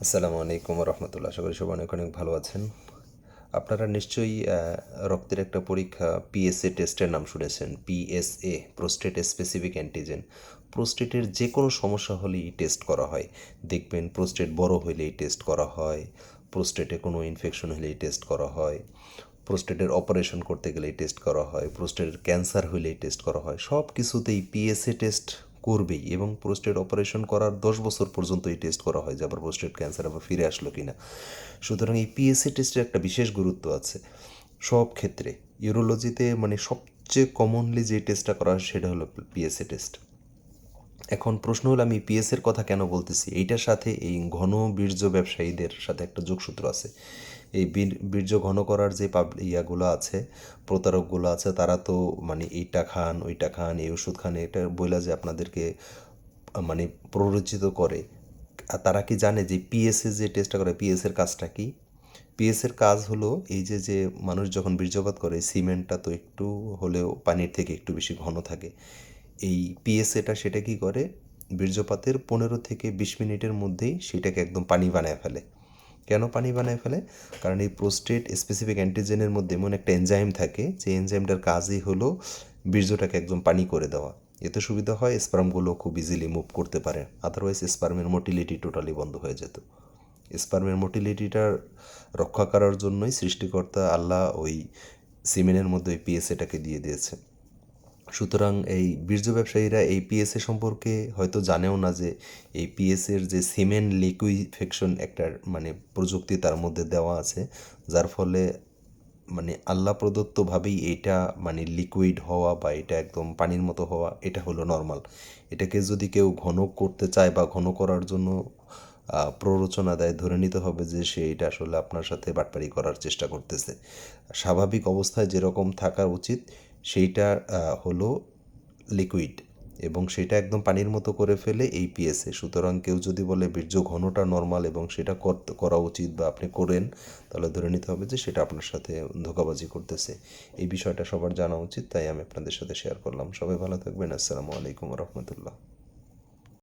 আসসালামু আলাইকুম রহমতুল্লাহ। আশা করি সবাই অনেক অনেক ভালো আছেন। আপনারা নিশ্চয়ই রক্তের একটা পরীক্ষা পিএসএ টেস্টের নাম শুনেছেন। পিএসএ, প্রোস্টেট স্পেসিফিক অ্যান্টিজেন। প্রোস্টেটের যে কোনো সমস্যা হলেই টেস্ট করা হয়। দেখবেন প্রোস্টেট বড় হলেই টেস্ট করা হয়, প্রোস্টেটে কোনো ইনফেকশন হলেই টেস্ট করা হয়, প্রোস্টেটের অপারেশন করতে গেলেই টেস্ট করা হয়, প্রোস্টেটের ক্যান্সার হলেই টেস্ট করা হয়। সব কিছুতেই পিএসএ টেস্ট করবেই, এবং প্রোস্টেট অপারেশন করার 10 বছর পর্যন্ত এই টেস্ট করা হয় যে আবার প্রোস্টেট ক্যান্সার আবার ফিরে আসলো কিনা। সুতরাং এই পিএসএ টেস্টের একটা বিশেষ গুরুত্ব আছে সব ক্ষেত্রে। ইউরোলজিতে মানে সবচেয়ে কমনলি যে টেস্টটা করা হয় সেটা হলো পিএসএ টেস্ট। এখন প্রশ্ন হলো, আমি পিএসের কথা কেন বলতেছি? এইটার সাথে এই ঘন বীর্য ব্যবসায়ীদের সাথে একটা যোগসূত্র আছে। এই বীর্য ঘন করার যে ইয়াগুলো আছে, প্রতারকগুলো আছে, তারা তো মানে এইটা খান ওইটা খান, এই ওষুধ খান, এটা বইলা যে আপনাদেরকে মানে প্ররোচিত করে। আর তারা কি জানে যে পিএসএ যে টেস্টটা করে, পিএসের কাজটা কি? পিএসের কাজ হলো এই যে যে মানুষ যখন বীর্যপাত করে, সিমেন্টটা তো একটু হলেও পানির থেকে একটু বেশি ঘন থাকে। এই পিএসএটা সেটা কি করে, বীর্যপাতের 15 থেকে 20 মিনিটের মধ্যেই সেটাকে একদম পানি বানায় ফেলে। কেন পানি বানায় ফেলে? কারণ এই প্রোস্টেট স্পেসিফিক অ্যান্টিজেনের মধ্যে এমন একটা এনজাইম থাকে, যে এনজাইমটার কাজই হলো বীর্যটাকে একদম পানি করে দেওয়া। এতে সুবিধা হয়, স্পার্মগুলো খুব ইজিলি মুভ করতে পারে, আদারওয়াইজ স্পার্মের মোটিলিটি টোটালি বন্ধ হয়ে যেত। স্পার্মের মোটিলিটিটা রক্ষা করার জন্যই সৃষ্টিকর্তা আল্লাহ ওই সিমেনের মধ্যে ওই পিএসএটাকে দিয়ে দিয়েছে। সুতরাং এই বীর্য ব্যবসায়ীরা এই পিএসএ সম্পর্কে হয়তো জানেও না যে এই পিএসএর যে সিমেন লিকুইফেকশন একটা মানে প্রযুক্তি তার মধ্যে দেওয়া আছে, যার ফলে মানে আল্লাহ প্রদত্তভাবেই এটা মানে লিকুইড হওয়া বা এটা একদম পানির মতো হওয়া, এটা হলো নর্মাল। এটাকে যদি কেউ ঘন করতে চায় বা ঘন করার জন্য প্ররোচনা দেয়, ধরে নিতে হবে যে সে এটা আসলে আপনার সাথে বাটপারি করার চেষ্টা করতেছে। স্বাভাবিক অবস্থায় যেরকম থাকা উচিত সেইটা হলো লিকুইড, এবং সেটা একদম পানির মতো করে ফেলে এই পিএসএ। সুতরাং কেউ যদি বলে বীর্য ঘনটা নর্মাল এবং সেটা করা উচিত বা আপনি করেন, তাহলে ধরে নিতে হবে যে সেটা আপনার সাথে ধোঁকাবাজি করতেছে। এই বিষয়টা সবার জানা উচিত, তাই আমি আপনাদের সাথে শেয়ার করলাম। সবাই ভালো থাকবেন। আসসালামু আলাইকুম রহমতুল্লাহ।